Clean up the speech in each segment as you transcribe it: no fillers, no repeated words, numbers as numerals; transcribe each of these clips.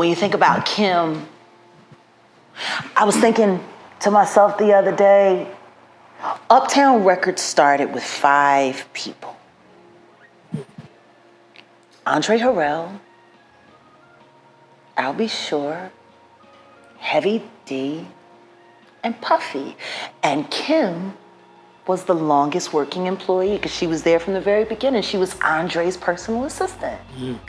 when you think about Kim, I was thinking to myself the other day, Uptown Records started with 5 people. Andre Harrell, I'll Be Sure, Heavy D, and Puffy. And Kim was the longest working employee because she was there from the very beginning. She was Andre's personal assistant.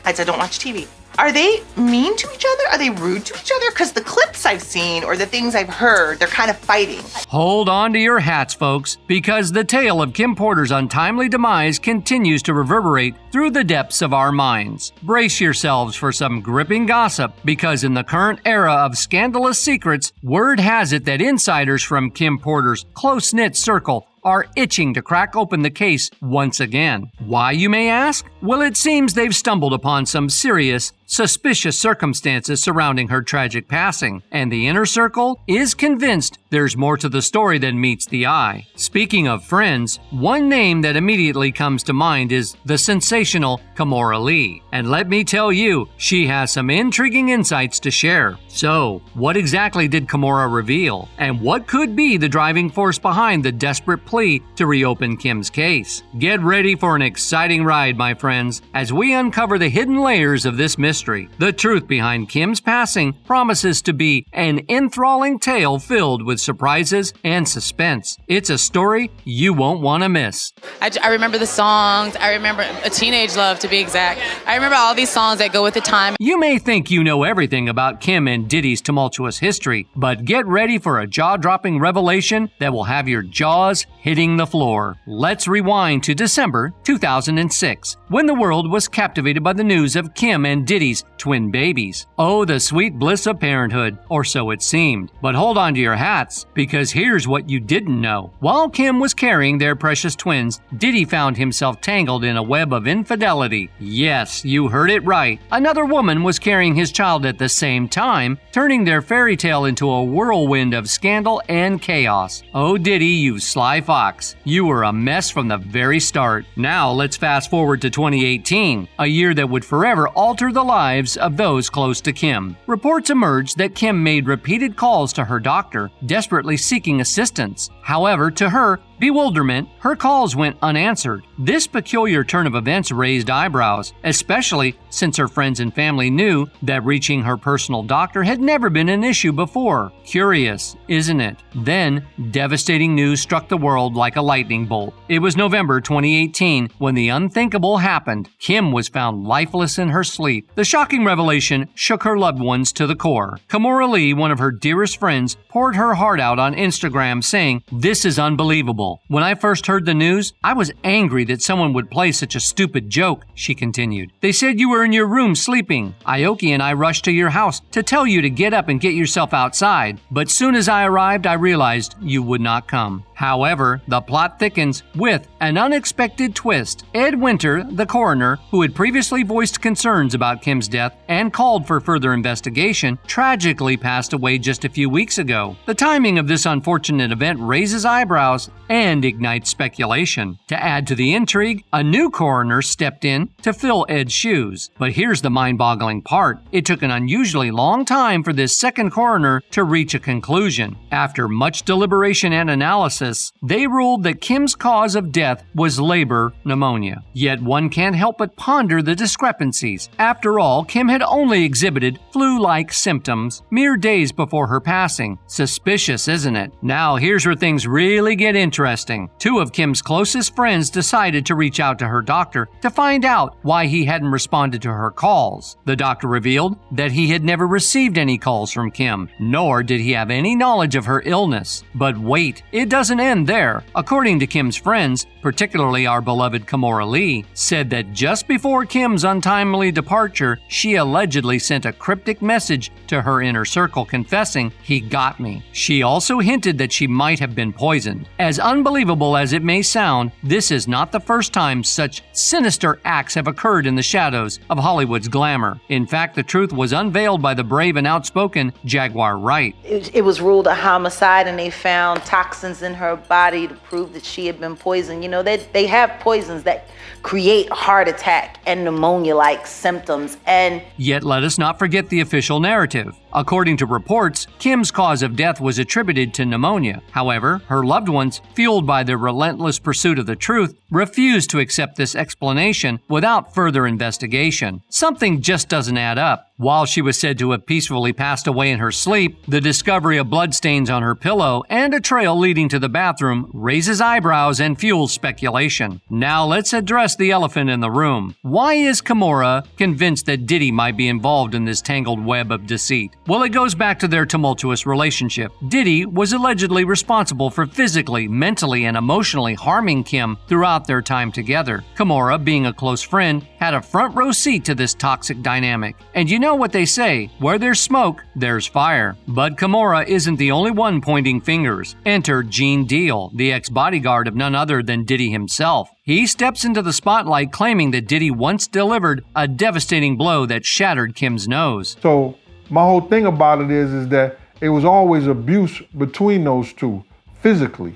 I don't watch TV. Are they mean to each other? Are they rude to each other? Because the clips I've seen or the things I've heard, they're kind of fighting. Hold on to your hats, folks, because the tale of Kim Porter's untimely demise continues to reverberate through the depths of our minds. Brace yourselves for some gripping gossip, because in the current era of scandalous secrets, word has it that insiders from Kim Porter's close-knit circle are itching to crack open the case once again. Why, you may ask? Well, it seems they've stumbled upon some serious, suspicious circumstances surrounding her tragic passing, and the inner circle is convinced there's more to the story than meets the eye. Speaking of friends, one name that immediately comes to mind is the sensational Kimora Lee. And let me tell you, she has some intriguing insights to share. So, what exactly did Kimora reveal? And what could be the driving force behind the desperate plea to reopen Kim's case? Get ready for an exciting ride, my friends, as we uncover the hidden layers of this mystery. The truth behind Kim's passing promises to be an enthralling tale filled with surprises and suspense. It's a story you won't want to miss. I remember the songs. I remember A Teenage Love, to be exact. I remember all these songs that go with the time. You may think you know everything about Kim and Diddy's tumultuous history, but get ready for a jaw-dropping revelation that will have your jaws hitting the floor. Let's rewind to December 2006, when the world was captivated by the news of Kim and Diddy's twin babies. Oh, the sweet bliss of parenthood, or so it seemed. But hold on to your hats, because here's what you didn't know. While Kim was carrying their precious twins, Diddy found himself tangled in a web of infidelity. Yes, you heard it right. Another woman was carrying his child at the same time, turning their fairy tale into a whirlwind of scandal and chaos. Oh, Diddy, you sly fox. You were a mess from the very start. Now let's fast forward to 2018, a year that would forever alter the lives of those close to Kim. Reports emerged that Kim made repeated calls to her doctor, desperately seeking assistance. However, to her bewilderment, her calls went unanswered. This peculiar turn of events raised eyebrows, especially since her friends and family knew that reaching her personal doctor had never been an issue before. Curious, isn't it? Then, devastating news struck the world like a lightning bolt. It was November 2018 when the unthinkable happened. Kim was found lifeless in her sleep. The shocking revelation shook her loved ones to the core. Kimora Lee, one of her dearest friends, poured her heart out on Instagram saying, "This is unbelievable. When I first heard the news, I was angry that someone would play such a stupid joke," she continued. "They said you were in your room sleeping. Aoki and I rushed to your house to tell you to get up and get yourself outside. But soon as I arrived, I realized you would not come." However, the plot thickens with an unexpected twist. Ed Winter, the coroner, who had previously voiced concerns about Kim's death and called for further investigation, tragically passed away just a few weeks ago. The timing of this unfortunate event raises eyebrows and ignites speculation. To add to the intrigue, a new coroner stepped in to fill Ed's shoes. But here's the mind-boggling part. It took an unusually long time for this second coroner to reach a conclusion. After much deliberation and analysis, they ruled that Kim's cause of death was labor pneumonia. Yet one can't help but ponder the discrepancies. After all, Kim had only exhibited flu-like symptoms mere days before her passing. Suspicious, isn't it? Now here's where things really get interesting. Two of Kim's closest friends decided to reach out to her doctor to find out why he hadn't responded to her calls. The doctor revealed that he had never received any calls from Kim, nor did he have any knowledge of her illness. But wait, it doesn't end there. According to Kim's friends, particularly our beloved Kimora Lee, said that just before Kim's untimely departure, she allegedly sent a cryptic message to her inner circle confessing, "He got me." She also hinted that she might have been poisoned. As unbelievable as it may sound, this is not the first time such sinister acts have occurred in the shadows of Hollywood's glamour. In fact, the truth was unveiled by the brave and outspoken Jaguar Wright. It was ruled a homicide, and they found toxins in her body to prove that she had been poisoned. You know, they have poisons that create heart attack and pneumonia-like symptoms. And yet let us not forget the official narrative. According to reports, Kim's cause of death was attributed to pneumonia. However, her loved ones, fueled by their relentless pursuit of the truth, refused to accept this explanation without further investigation. Something just doesn't add up. While she was said to have peacefully passed away in her sleep, the discovery of bloodstains on her pillow and a trail leading to the bathroom raises eyebrows and fuels speculation. Now let's address the elephant in the room. Why is Kimora convinced that Diddy might be involved in this tangled web of deceit? Well, it goes back to their tumultuous relationship. Diddy was allegedly responsible for physically, mentally, and emotionally harming Kim throughout their time together. Kimora, being a close friend, had a front row seat to this toxic dynamic. And you know what they say, where there's smoke, there's fire. But Kimora isn't the only one pointing fingers. Enter Gene Deal, the ex-bodyguard of none other than Diddy himself. He steps into the spotlight claiming that Diddy once delivered a devastating blow that shattered Kim's nose. So my whole thing about it is that it was always abuse between those two, physically.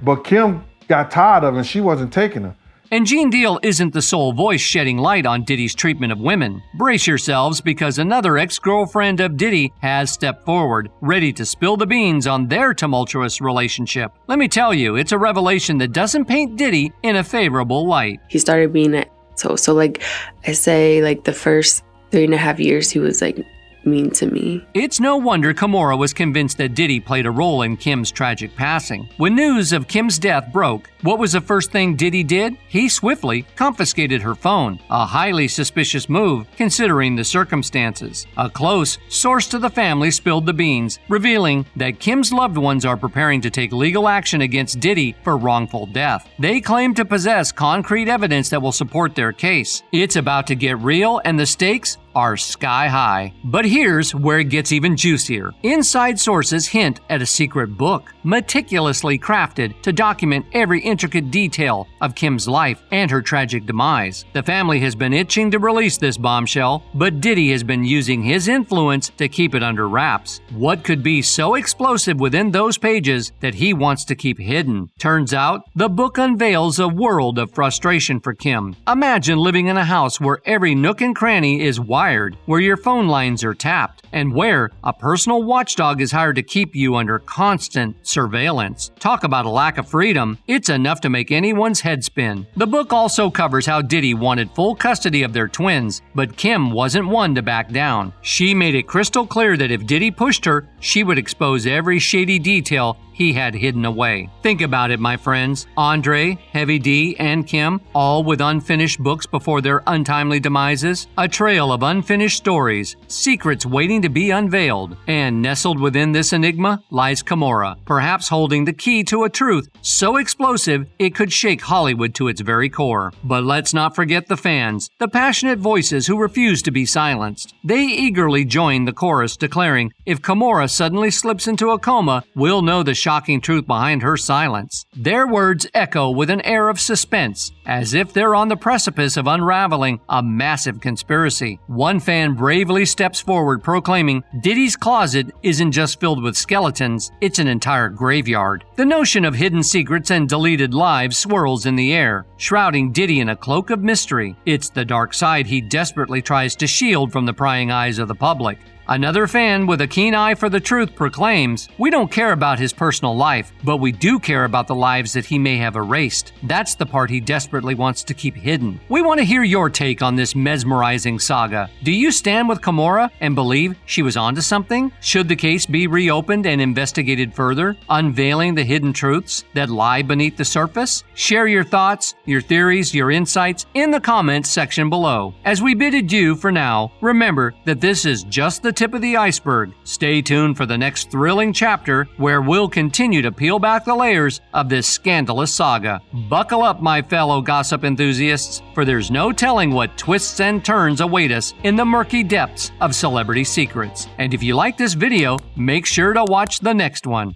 But Kim got tired of it and she wasn't taking her. And Gene Deal isn't the sole voice shedding light on Diddy's treatment of women. Brace yourselves, because another ex-girlfriend of Diddy has stepped forward, ready to spill the beans on their tumultuous relationship. Let me tell you, it's a revelation that doesn't paint Diddy in a favorable light. He started being so like I say, like the first 3.5 years he was like mean to me. It's no wonder Kimora was convinced that Diddy played a role in Kim's tragic passing. When news of Kim's death broke, what was the first thing Diddy did? He swiftly confiscated her phone, a highly suspicious move considering the circumstances. A close source to the family spilled the beans, revealing that Kim's loved ones are preparing to take legal action against Diddy for wrongful death. They claim to possess concrete evidence that will support their case. It's about to get real, and the stakes are sky high. But here's where it gets even juicier. Inside sources hint at a secret book, meticulously crafted to document every intricate detail of Kim's life and her tragic demise. The family has been itching to release this bombshell, but Diddy has been using his influence to keep it under wraps. What could be so explosive within those pages that he wants to keep hidden? Turns out, the book unveils a world of frustration for Kim. Imagine living in a house where every nook and cranny is wired, where your phone lines are tapped, and where a personal watchdog is hired to keep you under constant surveillance. Talk about a lack of freedom. It's enough to make anyone's head spin. The book also covers how Diddy wanted full custody of their twins, but Kim wasn't one to back down. She made it crystal clear that if Diddy pushed her, she would expose every shady detail he had hidden away. Think about it, my friends. Andre, Heavy D, and Kim, all with unfinished books before their untimely demises. A trail of unfinished stories, secrets waiting to be unveiled. And nestled within this enigma lies Kimora, perhaps holding the key to a truth so explosive it could shake Hollywood to its very core. But let's not forget the fans, the passionate voices who refuse to be silenced. They eagerly join the chorus declaring, if Kimora suddenly slips into a coma, we'll know the shocking truth behind her silence. Their words echo with an air of suspense, as if they're on the precipice of unraveling a massive conspiracy. One fan bravely steps forward proclaiming, Diddy's closet isn't just filled with skeletons, it's an entire graveyard. The notion of hidden secrets and deleted lives swirls in the air, shrouding Diddy in a cloak of mystery. It's the dark side he desperately tries to shield from the prying eyes of the public. Another fan with a keen eye for the truth proclaims, we don't care about his personal life, but we do care about the lives that he may have erased. That's the part he desperately wants to keep hidden. We want to hear your take on this mesmerizing saga. Do you stand with Kimora and believe she was onto something? Should the case be reopened and investigated further, unveiling the hidden truths that lie beneath the surface? Share your thoughts, your theories, your insights in the comments section below. As we bid adieu for now, remember that this is just the tip of the iceberg. Stay tuned for the next thrilling chapter where we'll continue to peel back the layers of this scandalous saga. Buckle up, my fellow gossip enthusiasts, for there's no telling what twists and turns await us in the murky depths of celebrity secrets. And if you like this video, make sure to watch the next one.